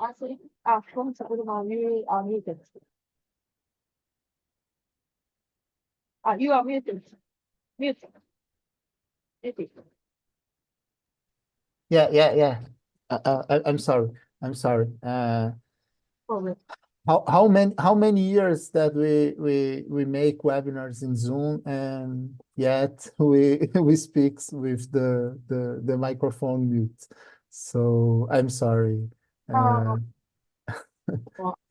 Actually, from Sakuruma, you are muted. You are muted. Muted. Muted. Yeah. I'm sorry. Problem. How many years that we make webinars in Zoom, and yet we speak with the microphone mute. So I'm sorry. Well,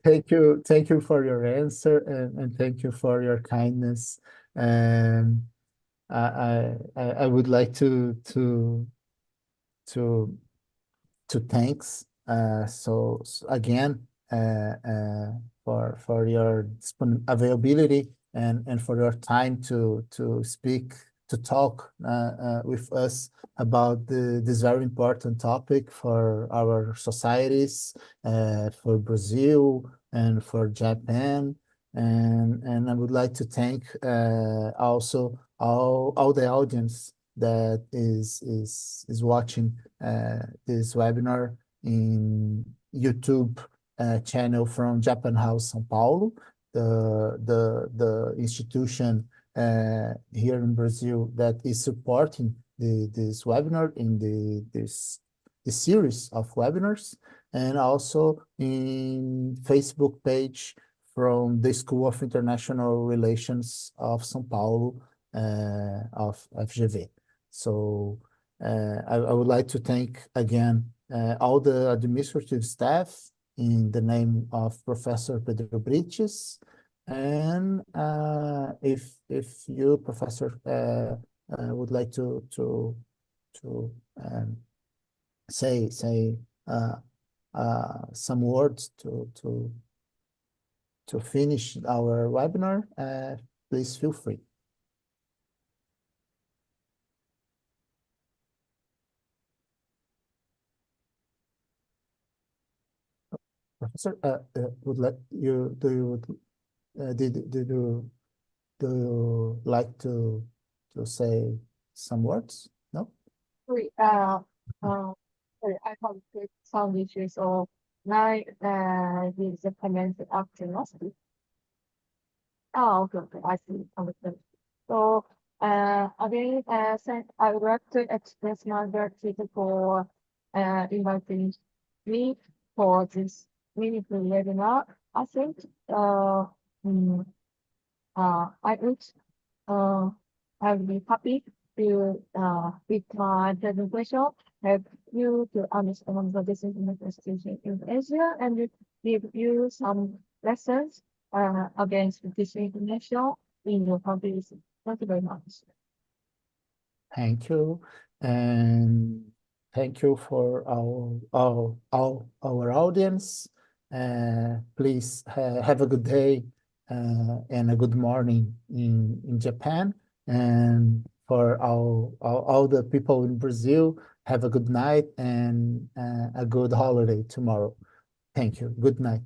Thank you for your answer, and thank you for your kindness. I would like to thanks again for your availability, and for your time to talk with us about this very important topic for our societies, for Brazil and for Japan. And I would like to thank also all the audience that is watching this webinar in YouTube channel from Japan House São Paulo, the institution here in Brazil that is supporting this webinar in this series of webinars, and also in Facebook page from the School of International Relations of São Paulo, of FGV. So I would like to thank again all the administrative staff in the name of Professor Pedro Brites. And if you, Professor, would like to say some words to finish our webinar, please feel free. Professor, would like you do you like to say some words? No? Sorry, sorry, I have good sound issues, so now the comment after last week. Oh, okay, I see. Understood. So, again, I would like to express my gratitude for inviting me for this meaningful webinar. I think I would I will be happy to with my presentation help you to understand the disinformation situation in Asia and give you some lessons against disinformation in your countries. Thank you very much. Thank you, and thank you for our audience. Please have a good day and a good morning in Japan, and for all the people in Brazil, have a good night and a good holiday tomorrow. Thank you. Good night.